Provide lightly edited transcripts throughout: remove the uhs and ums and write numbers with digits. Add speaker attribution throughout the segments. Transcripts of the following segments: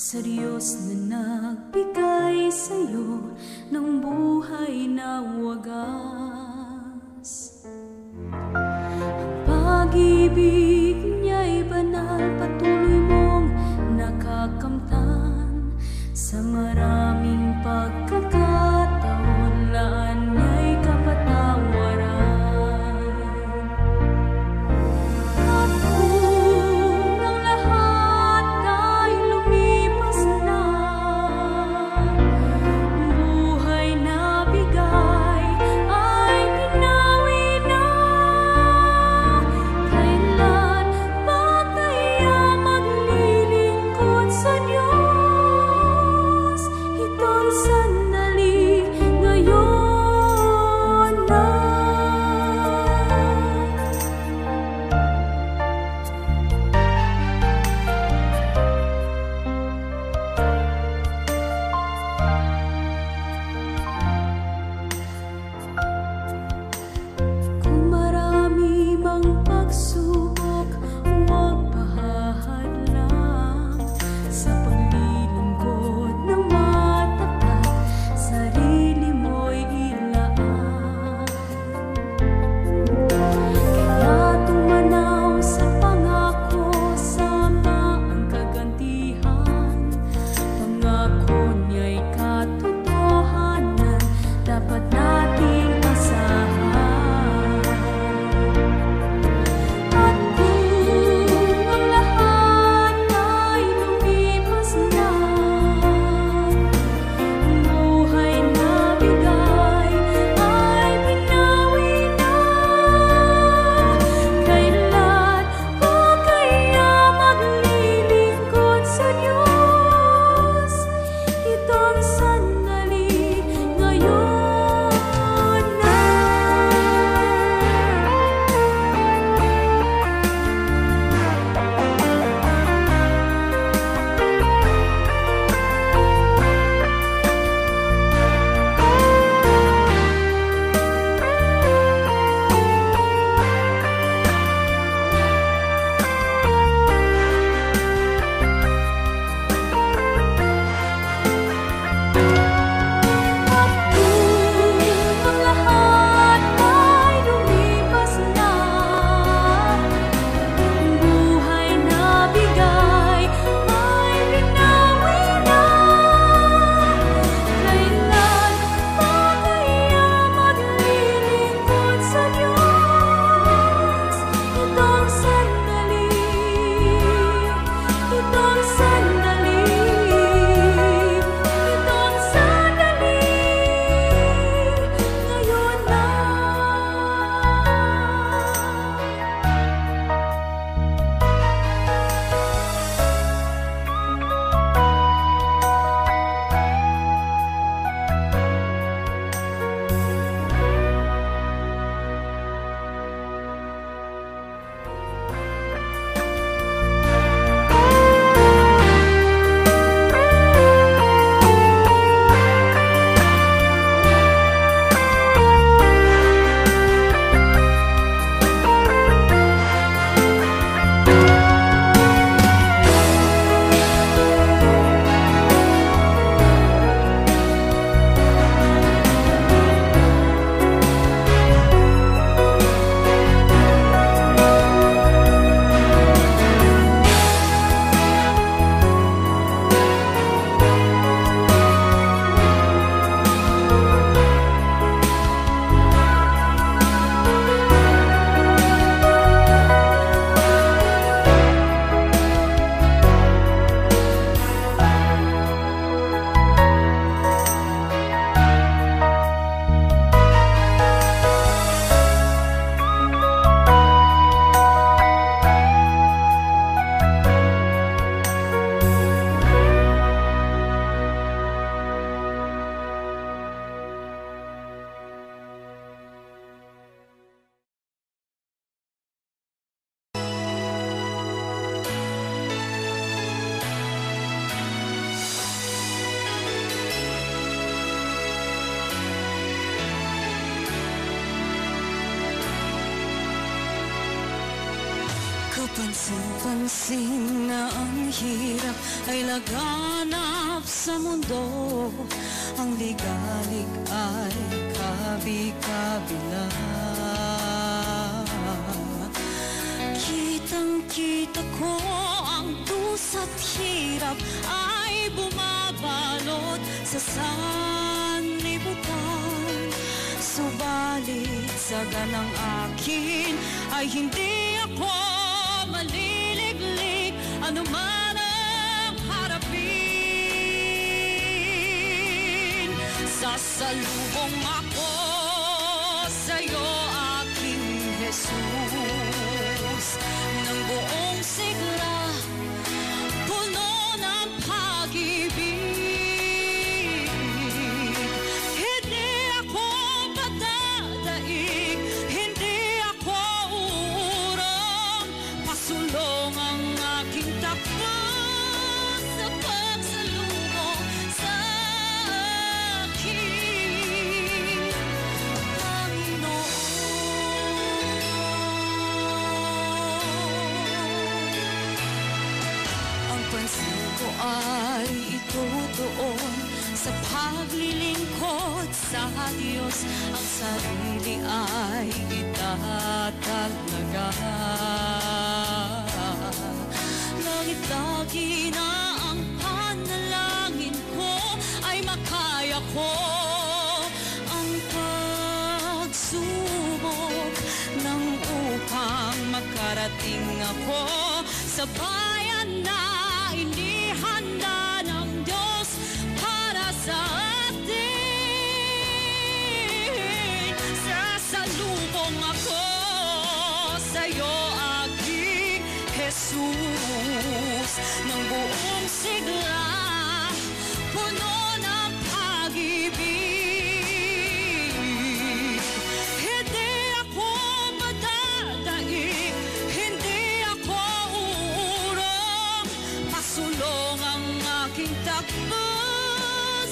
Speaker 1: Sa Diyos na nagbigay sa'yo ng buhay na wagas. Ang pag-ibig niya'y banal, patuloy mong nakakamtan. Sa maraming pagkakataon, laan niya'y kapatawaran. At kung ang lahat ay lumipas na, buhay na bigay ay binawi na. Kailan ba kaya maglilingkod sa Diyos? Ito'y Kapansin-pansin na ang hirap ay laganap sa mundo. Ang ligalig ay kabi-kabila. Kitang-kita ko ang dusa't hirap ay bumabalot sa sanlibutan. Subalit sa ganang akin ay hindi ako maliliglig, anuman ang harapin. Sasalubong ako sa'yo, aking Jesus, ng buong sigla, puno ng pag-ibig. Hindi ako patadaig, hindi ako uurong, pasulong ang aking takbo sa pagsalubong sa aking Panginoon. Ang pansin ko ay itutuon sa paglilingkod sa Diyos, ang sarili ay itatalaga. Langit lagi na ang panalangin ko ay makaya ko ang pagsubok nang upang makarating ako sa bayan na inihanda ng Diyos para sa atin. Sasalubong ako sa'yo, aking Jesus, ng buong sigla, puno ng pag-ibig. Hindi ako madadaig, hindi ako uurong, pasulong ang aking takbo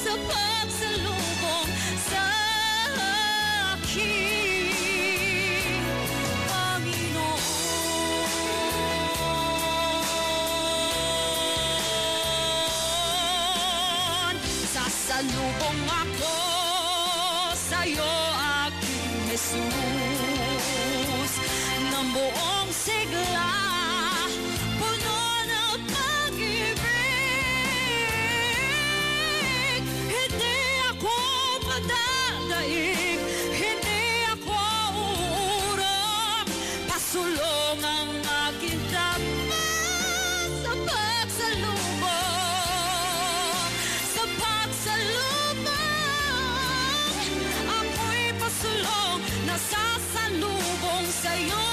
Speaker 1: sa pagsalubong sa aking Panginoon. Sasalubong ako sa'yo, aking Jesus, ng buong sigla, puno ng pag-ibig. Hindi ako madadaig, hindi ako uurong, pasulong ang aking takbo sa pagsalubong, sa pagsalubong. Ako'y pasulong, nasasalubong sa'yo.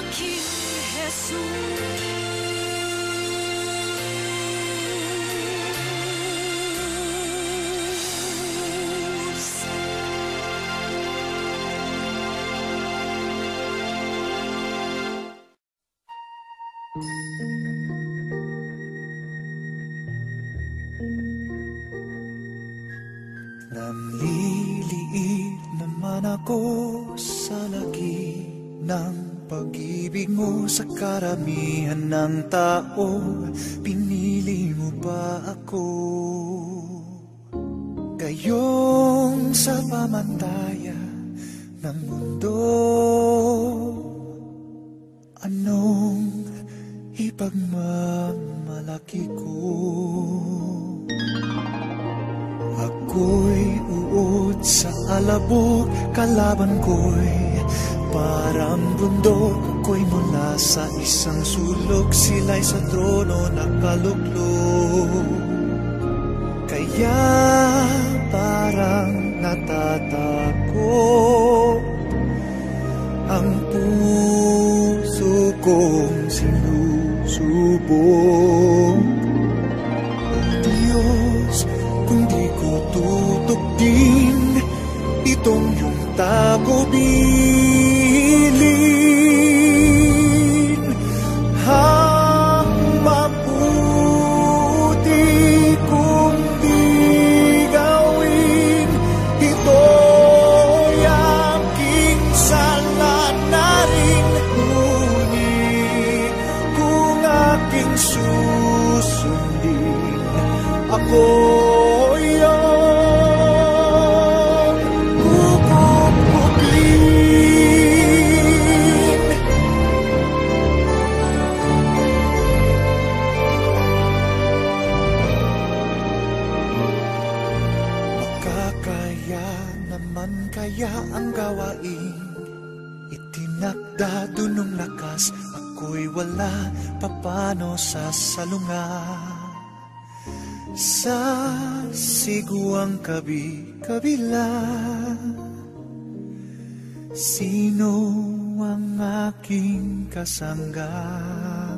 Speaker 1: Aking Jesus.
Speaker 2: Namliliit naman ako sa laki ng pag-ibig mo, sa karamihan ng tao. Pinili mo ba ako? Gayong sa pamantayan ng mundo, anong ipagmamalaki ko? Ako'y uod sa alabok, kalaban ko'y parang bundok. Ako'y mula sa isang sulok, sila'y sa trono nakaluklok. Kaya parang natatakot ang puso kong sinusubok. Diyos, kung di ko tutugtin itong iyong tagubilin, ang mabuti kong di gawin ito iyong kukupkukin. Makakaya naman kaya ang gawain itinakda dun nung lakas, ako'y wala papano sa salunga. Sa siguang kabi-kabila, sino ang aking kasanggap?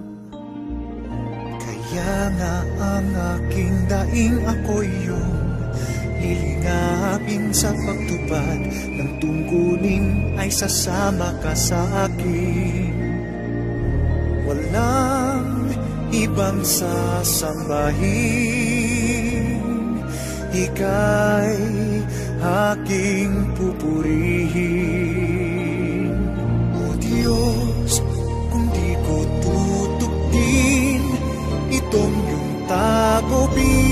Speaker 2: Kaya nga ang aking daing ako'y iyong lilingapin sa pagtupad ng tungkulin ay sasama ka sa akin. Walang ibang sasambahin, ika'y aking pupurihin. O Diyos, kung di ko tutupin itong iyong tagubilin,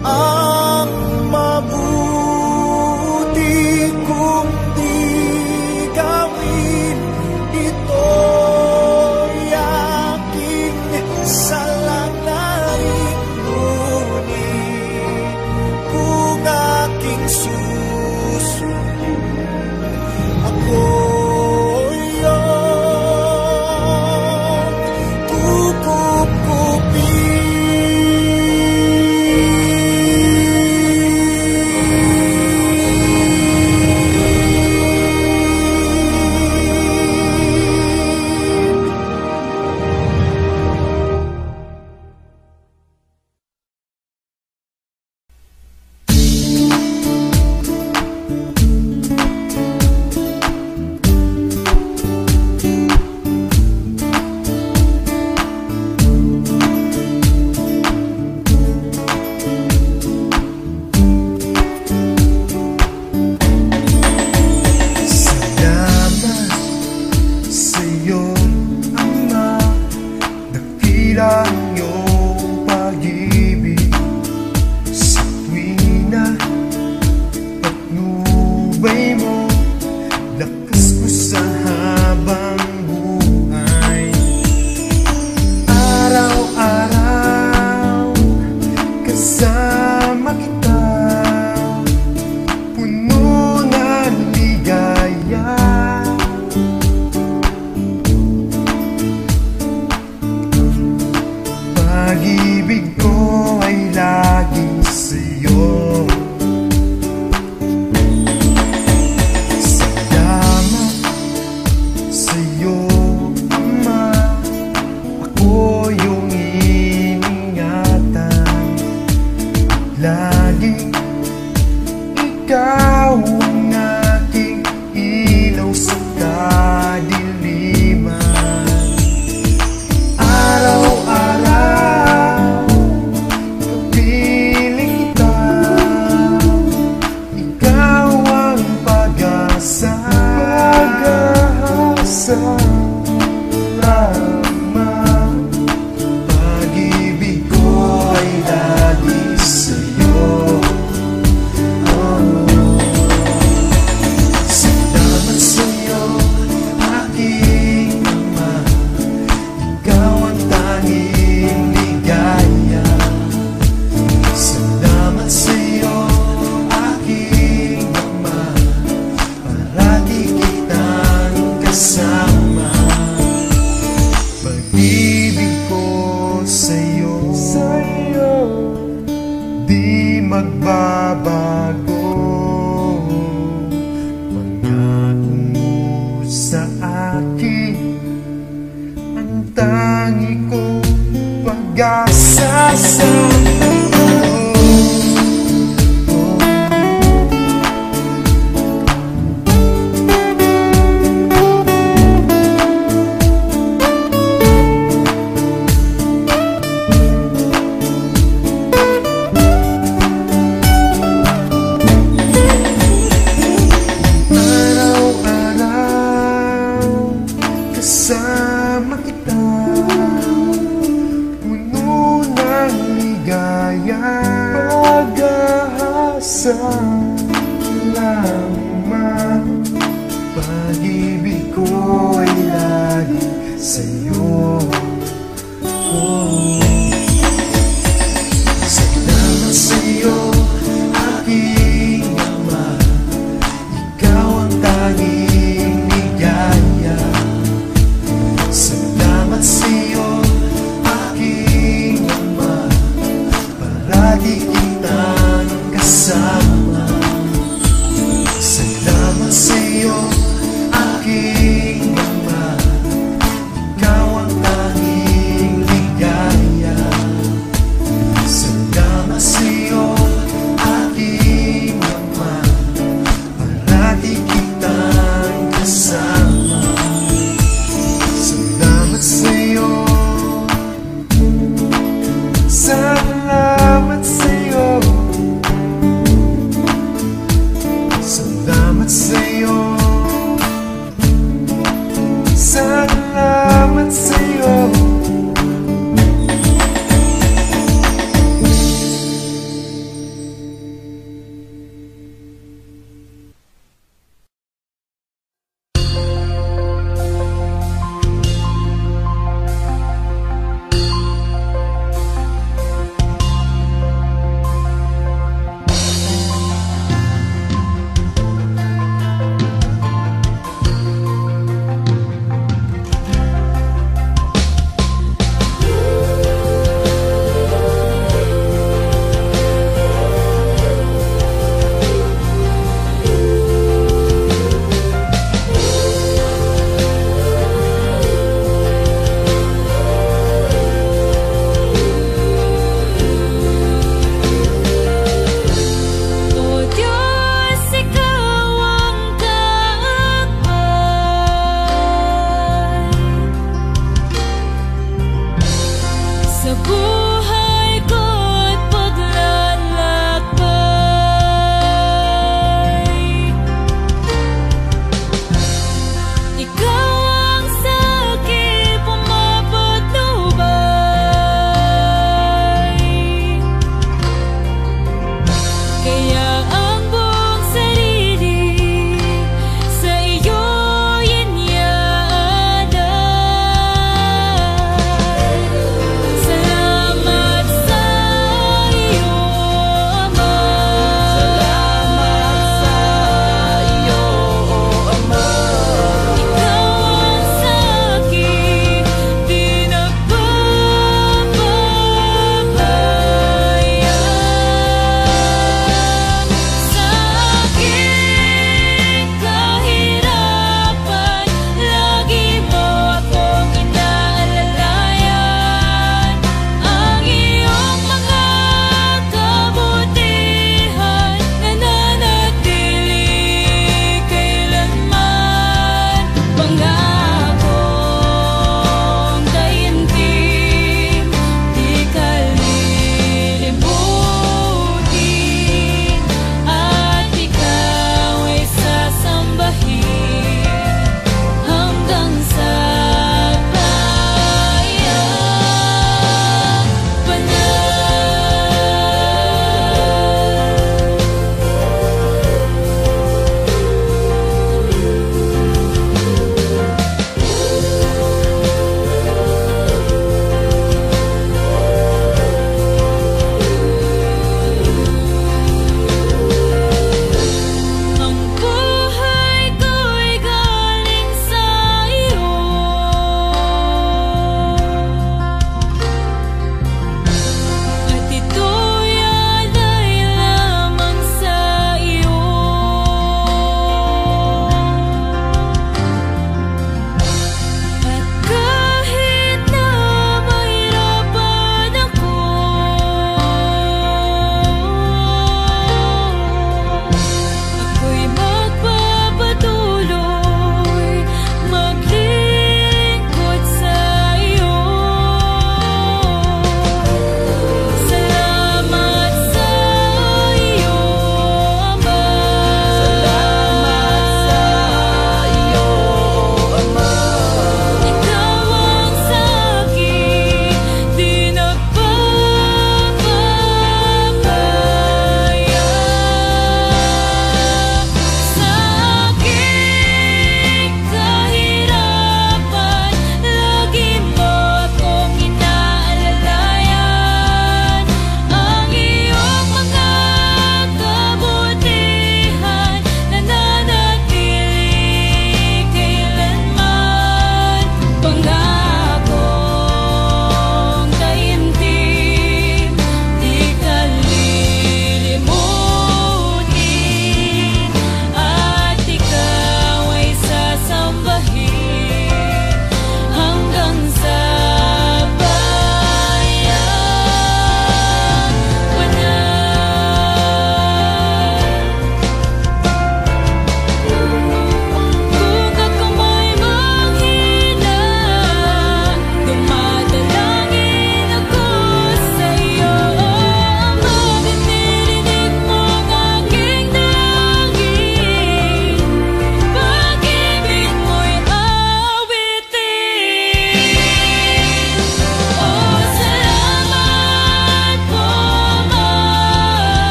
Speaker 2: ang mabuti kung di gawin ito'y aking salanglaring, ngunit kung aking susundin ako'y iyong kukupkupin. Salamat, pag-ibig ko'y lagi sa'yo. Salamat sa'yo, aking Ama, ikaw ang tanging ligaya. Salamat sa'yo, aking Ama, parati kitang kasama. Salamat sa'yo, aking Ama, ikaw ang tanging ligaya. Salamat sa'yo, aking Ama, parati kitang kasama. Salamat sa'yo, salamat sa'yo, salamat sa'yo, salamat sa'yo.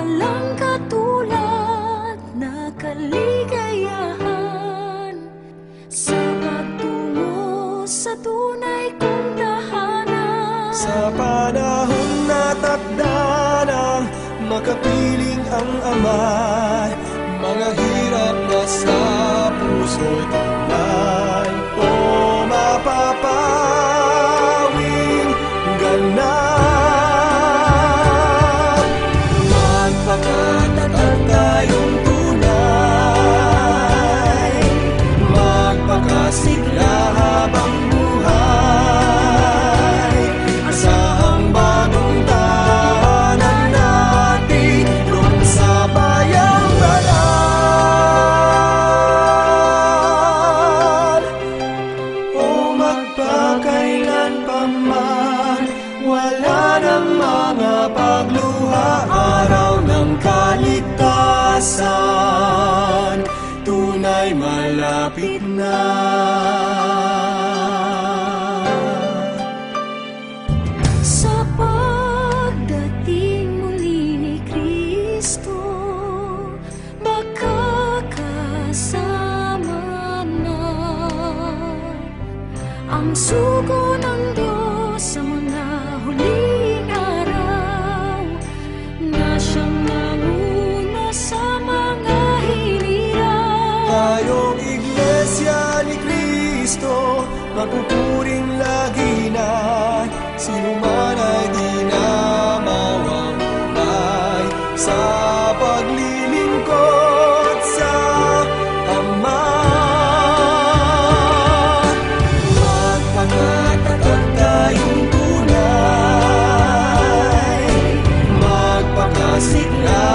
Speaker 1: walang katulad na kaligayahan sa pagtungo sa tunay kong tahanan.
Speaker 2: Sa panahon na takda ng makapiling ang Ama, mga hirap na sa puso'y tunay o mapapawing ganap. Magpakatatag tayong tunay, magpakasigla habang buhay. Asahang bagong tahanan natin doon sa bayang banal. O magpakailan pa man, wala ng mga pagluha. Araw ng kaligtasan, tunay malapit na.
Speaker 1: Sa pagdating muli ni Kristo, makakasama na ang sugo ng Diyos sa mga huling araw, na siyang nanguna sa mga hirap.
Speaker 2: Tayong Iglesia ni Cristo, magpupuring lagi na, sino man ay di na mawawalay sa paglilingkod sa Ama. Magpakatatag tayong tunay, magpakasigla